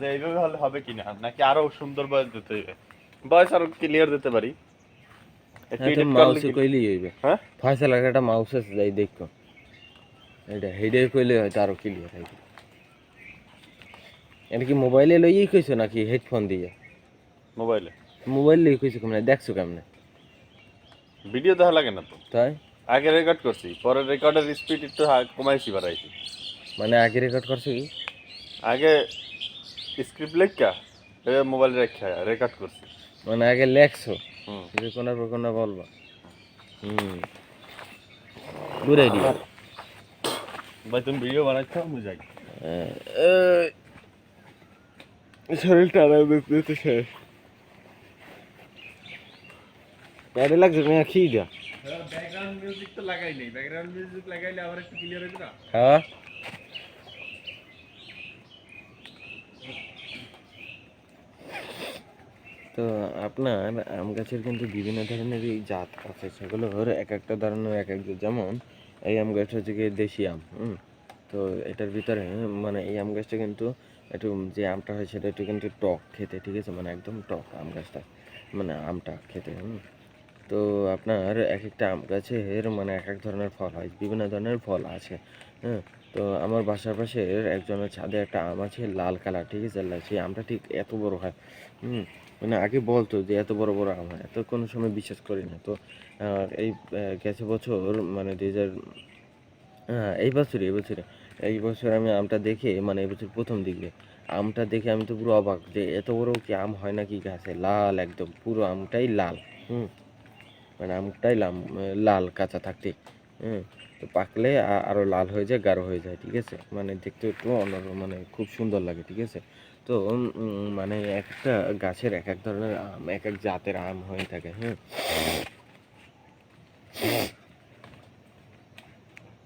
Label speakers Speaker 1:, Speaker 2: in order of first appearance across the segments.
Speaker 1: যে এইভাবে হলে হবে কিনা, নাকি আরো সুন্দর ভয়েস দিতে হবে? ভয়েস আরো ক্লিয়ার দিতে পারি, একটু
Speaker 2: হ্যাঁ তো
Speaker 1: এডিট করলে
Speaker 2: মাউসে
Speaker 1: কি?
Speaker 2: কইলেই হইবে।
Speaker 1: হ্যাঁ,
Speaker 2: ফয়সালার একটা মাউস আছে যাই দেখো, এটা হেডে কইলে হয়তো আরো ক্লিয়ার হইবে। এটা কি মোবাইলে লইয়েই কইছো নাকি হেডফোন দিয়ে?
Speaker 1: মোবাইলে।
Speaker 2: মোবাইল লইয়ে কইছো কেমনে, দেখছো কেমনে?
Speaker 1: ভিডিও দেখা লাগে না তো।
Speaker 2: তাই
Speaker 1: আগে রেকর্ড করছি, পরে রেকর্ডের স্পিড একটু কমাইছি, বাড়াইছি।
Speaker 2: মানে আগে রেকর্ড করছো কি?
Speaker 1: আগে স্ক্রিপ্ট লেখা মোবাইল রেখা রেকর্ড করছি।
Speaker 2: মানে আগে লেখছো,
Speaker 1: হুম।
Speaker 2: যে কোনার পর কোনা বলবা। হুম, গুড আইডিয়া।
Speaker 1: ভাই তুমি ভিডিও বানাচ্ছ, আমি যাই।
Speaker 2: শরীরটা আরাম দিতে শেষ। প্যাডে লাগছে মেয়া খেয়ে যা।
Speaker 1: ব্যাকগ্রাউন্ড মিউজিক তো লাগাই নেই, ব্যাকগ্রাউন্ড মিউজিক লাগাইলে আবার একটু ক্লিয়ার হইবে না।
Speaker 2: হ্যাঁ তো আপনার আম গাছের কিন্তু বিভিন্ন ধরনের এই জাত আছে, সেগুলোর এক একটা ধরনের এক এক, যেমন এই আম গাছটা হচ্ছে গিয়ে দেশি আম। তো এটার ভিতরে মানে এই আম গাছটা কিন্তু একটু, যে আমটা হয় সেটা একটু কিন্তু টক খেতে, ঠিক আছে, মানে একদম টক আম গাছটা, মানে আমটা খেতে। তো আপনার এক একটা আম গাছের মানে এক এক ধরনের ফল হয়, বিভিন্ন ধরনের ফল আছে। হ্যাঁ, তো আমার বাসার পাশের একজনের ছাদে একটা আম আছে লাল কালার, ঠিক আছে, সেই আমটা ঠিক এত বড় হয়। মানে আগে বলতো যে এত বড় বড় আম হয়, এত কোনো সময় বিশ্বাস করি না। তো এই গেছে বছর মানে 2000, হ্যাঁ এই বছর আমি আমটা দেখে, মানে এই বছর প্রথম দিকে আমটা দেখে আমি তো পুরো অবাক, যে এত বড় কি আম হয় নাকি গাছে, লাল একদম পুরো আমটাই লাল। হুম মানে আমটাই লাল কাঁচা থাকতে। হুম তো পাকলে আরো লাল হয়ে যায়, গাঢ় হয়ে যায়, ঠিক আছে, মানে দেখতে একটু অন্যরকম, মানে খুব সুন্দর লাগে, ঠিক আছে। তো মানে এক একটা গাছের এক এক ধরনের আম, এক এক জাতের আম হয়ে থাকে। হ্যাঁ,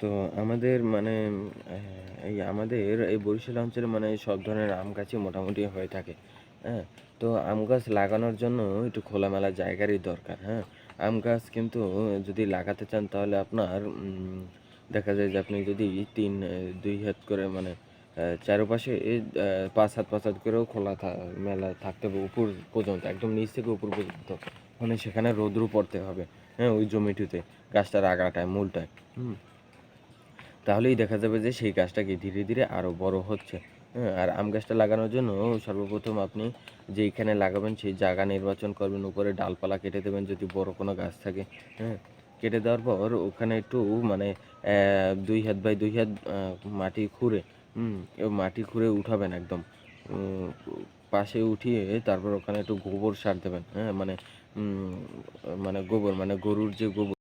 Speaker 2: তো আমাদের মানে এই আমাদের এই বরিশাল অঞ্চলে মানে সব ধরনের আম গাছই মোটামুটি হয়ে থাকে। হ্যাঁ, তো আম গাছ লাগানোর জন্য একটু খোলামেলা জায়গারই দরকার। হ্যাঁ, আম গাছ কিন্তু যদি লাগাতে চান তাহলে আপনার দেখা যায় যে আপনি যদি 2 হাত করে, মানে চারপাশে 5 হাত করেও মেলা থাকতে হবে, উপর পর্যন্ত, একদম নিচ থেকে উপর পর্যন্ত, মানে সেখানে রোদ্রু পড়তে হবে। হ্যাঁ, ওই জমিটিতে, গাছটার আগাটায়, মূলটায়। হুম তাহলেই দেখা যাবে যে সেই গাছটা কি ধীরে ধীরে আরো বড় হচ্ছে। হ্যাঁ, আর আম গাছটা লাগানোর জন্য সর্বপ্রথম আপনি যেইখানে লাগাবেন সেই জায়গা নির্বাচন করবেন, উপরে ডালপালা কেটে দেবেন যদি বড় কোনো গাছ থাকে। হ্যাঁ, কেটে দেওয়ার পর ওখানে একটু মানে 2 হাত বাই 2 হাত মাটি খুঁড়ে, মাটি খুঁড়ে উঠাবেন একদম, উম, পাশে উঠিয়ে তারপর ওখানে একটু গোবর সার দেবেন। হ্যাঁ, মানে গোবর, মানে গরুর যে গোবর